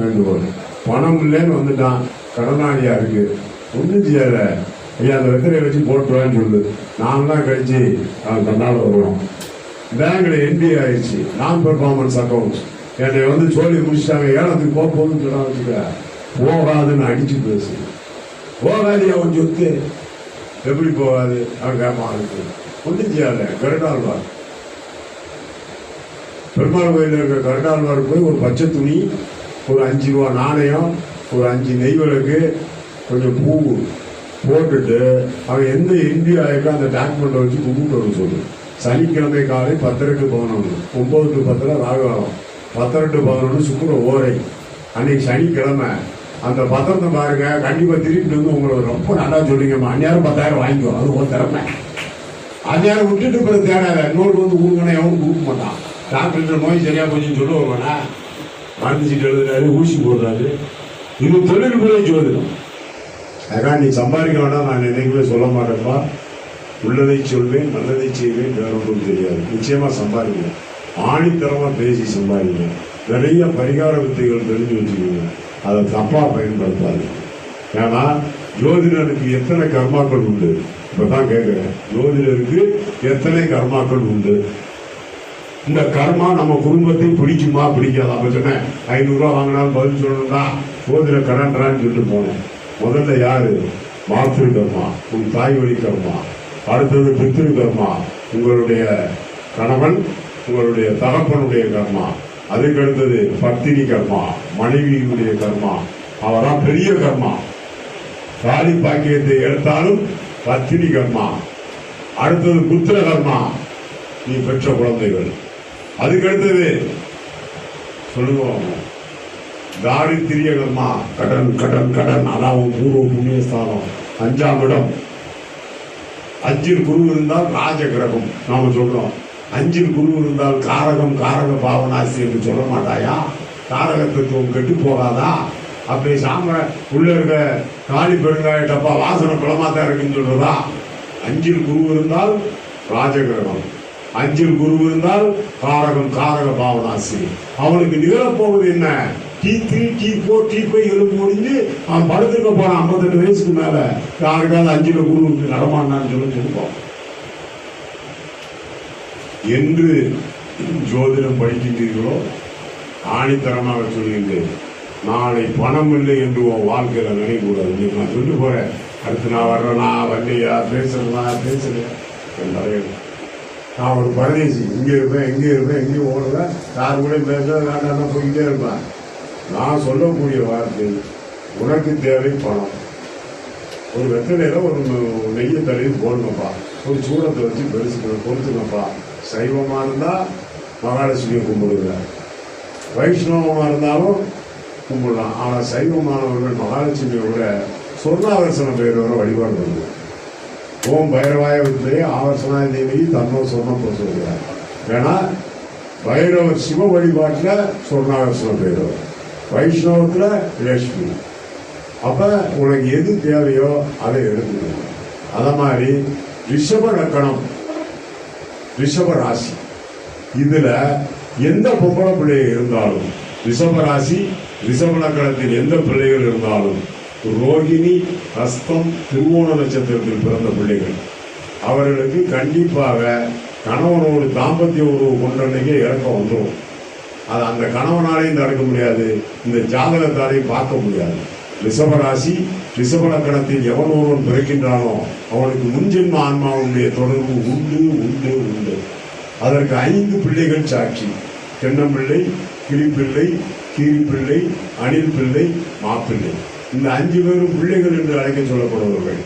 வேண்டுகோள். பணம் இல்லைன்னு வந்துட்டான், கடனாளியா இருக்கு, ஒன்றும் செய்யல. ஐயா அந்த வெத்தலையை வச்சு போட்டுவான்னு சொல்லு. நான்லாம் கழிச்சு கண்ணால வருவோம். பேங்க்ல என்ட்ரி ஆயிடுச்சு, நான் பெர்ஃபார்மன்ஸ் அக்கௌண்ட்ஸ். என்னை வந்து சொல்லி முடிச்சிட்டாங்க, ஏலத்துக்கு போகுதுன்னு சொன்னா வச்சுக்க, போகாதுன்னு அடிச்சு பேசு. போகாது அவன் சொத்து, எப்படி போகாது? அவன் கேட்பான். இருக்கு ஒன்றும் செய்யாத. கருடாழ்வார், பெருமாள் கோயில் இருக்கிற கருடாழ்வார் போய் ஒரு பச்சை துணி, ஒரு 5 ரூபா நாணயம், ஒரு 5 நெய் விளக்கு, கொஞ்சம் பூ போட்டுட்டு அவன் எந்த இந்தியா ஆயிருக்கோ அந்த டாக்குமெண்ட்டை வச்சு கும்பிட்டு வர சொல்லு. சனிக்கிழமை காலை 10 to 11, 9 to 10 ராகுகாலம், 10 to 11 சுக்கிர ஓரை. அன்னைக்கு சனிக்கிழமை. அந்த பத்திரத்தை பாருங்க, கண்டிப்பா திருப்பிட்டு வந்து உங்களுக்கு ரொம்ப நல்லா சொல்லுங்கம்மா, அந்நேரம் 10,000 வாங்கிக்கோ, அது ஒரு திறமை. அந்நேரம் விட்டுட்டு பிறகு தேடாத. இன்னொரு வந்து ஊருங்கன்னா எவனும் கொடுக்க மாட்டான். டாக்டர் நோய் சரியா போச்சுன்னு சொல்லுவாங்கண்ணா, மருந்து சீட்டு எழுதுறாரு, ஊசி போடுறாரு. இது தொழில் முறை ஜோதிடம். அதான் நீ சம்பாதிக்க வேண்டாம் நான் என்னைக்குமே சொல்ல மாட்டேன்ப்பா. உள்ளதை சொல்வேன், நல்லதை செய்வேன், வேற ஒன்றும் தெரியாது. நிச்சயமா சம்பாதிக்கணும், ஆணித்தரமா பேசி சம்பாதிக்கணும். நிறைய பரிகார வித்தைகள் தெரிஞ்சு வச்சுக்கோங்க, அதை தப்பா பயன்படுத்தாது. ஏன்னா ஜோதிடருக்கு எத்தனை கர்மாக்கள் உண்டு? இப்பதான் கேட்கிறேன், ஜோதிடருக்கு எத்தனை கர்மாக்கள் உண்டு? இந்த கர்மா நம்ம குடும்பத்தை பிடிக்குமா பிடிக்காதா? அப்ப சொன்னேன் 500 ரூபா வாங்கினாலும் பதில் சொல்லணும்னா ஜோதிட கடன்றான்னு சொல்லிட்டு போனேன். முதல்ல யாரு? மாத்திரு கர்மா, உன் தாய் வழி கர்மா. அடுத்தது பித்திரு கர்மா, உங்களுடைய கணவன் உங்களுடைய தகப்பனுடைய கர்மா. அதுக்கு அடுத்தது பத்தினி கர்மா, மனைவியினுடைய கர்மா. அவரான் பெரிய கர்மா. தாலி பாக்கியத்தை எடுத்தாலும் பத்தினி கர்மா. அடுத்தது புத்திர கர்மா, நீ பெற்ற குழந்தைகள். அதுக்கு அடுத்தது சொல்லுவோம் தாரித்திரிய கர்மா, கடன் கடன் கடன். அதான் பூர்வ புண்ணியஸ்தானம் 5ஆம் இடம். 5ல் குரு இருந்தால் ராஜ கிரகம் நாம சொல்றோம். 5ல் குரு இருந்தால் காரகம் காரக பாவனாசி என்று சொல்ல மாட்டாயா? காரகத்துவம் கெட்டு போகாதா? அப்படி சாம உள்ள இருக்க காளி பெருங்காய டப்பா வாசனை குளமாத்தான் இருக்குன்னு சொல்றதா? 5ல் குரு இருந்தால் ராஜகிரகம், 5ல் குரு இருந்தால் காரகம் காரக பாவனாசி. அவனுக்கு நிகழப்போவது என்ன? T3, T4, T5 எலும்பு முடிஞ்சு அவன் படுத்துக்க போறான் 58 வயசுக்கு மேல. யாருக்காவது 5ல் குரு நடமாட்டான்னு சொல்லுவோம் என்று ஜோதிடம் படிக்கின்றீர்களோ ஆணித்தரமாக சொல்லுகின்றேன். நாளை பணம் இல்லை என்று உன் வாழ்க்கையில நினைக்கூடாது. நான் சொல்லி போறேன், அடுத்து நான் வர்றேனா வரலையா, பேசுறேனா பேசுறேன். நான் ஒரு பரதேசி, இங்கே இருப்பேன் இங்கே இருப்பேன் இங்கே ஓடுவேன், யாரு கூட பேச வேண்டாம் போய்கிட்டே இருப்பேன். நான் சொல்லக்கூடிய வார்த்தை, உனக்கு தேவை பணம். ஒரு வெத்தலையில ஒரு நெய்யை தடவி போடணும்ப்பா, ஒரு சூடத்தை வச்சு பெருசு பொறுத்துனப்பா. சைவமா இருந்தா மகாலட்சுமியை கும்பிடுங்க, வைஷ்ணவமா இருந்தாலும் கும்பிடலாம். ஆனா சைவமானவர்கள் மகாலட்சுமியோட சொர்ணாவர்சன பெயரோட வழிபாடு பண்ணுங்க. ஓம் பைரவாய வித்மஹே ஆவர்சனாய தீமஹி தன்னோ சொர்ணம் சொல்கிறார். ஏன்னா பைரவர் சிவ வழிபாட்டுல சொர்ணாவர்சன பெயரோர், வைஷ்ணவத்துல லட்சுமி. அப்ப உனக்கு எது தேவையோ அதை எடுத்துக்கணும். அத மாதிரி ரிஷப லக்கணம், ரிஷப ராசி, இதுல எந்த பொம்பளை பிள்ளைகள் இருந்தாலும், ரிஷப ராசி ரிஷப லக்கணத்தில் எந்த பிள்ளைகள் இருந்தாலும், ரோகிணி ஹஸ்தம் திருவோண நட்சத்திரத்தில் பிறந்த பிள்ளைகள், அவர்களுக்கு கண்டிப்பாக கணவனோடு தாம்பத்திய உறவு கொண்டன்னைக்கே இறக்கம் வந்துடும். அது அந்த கணவனாலையும் தடுக்க முடியாது, இந்த ஜாதகத்தாலையும் பார்க்க முடியாது. ரிஷபராசி ரிஷப லக்கணத்தில் எவன் ஒருவன் பிறக்கின்றானோ அவனுக்கு முன்ஜென்ம ஆன்மாவுடைய தொடர்பு உண்டு உண்டு உண்டு. அதற்கு 5 பிள்ளைகள் சாட்சி: தென்னம்பிள்ளை, கிளிப்பிள்ளை, கீரிப்பிள்ளை, அணில் பிள்ளை, மாப்பிள்ளை. இந்த 5 பேரும் பிள்ளைகள் என்று அழைக்க சொல்லப்படுவார்கள்.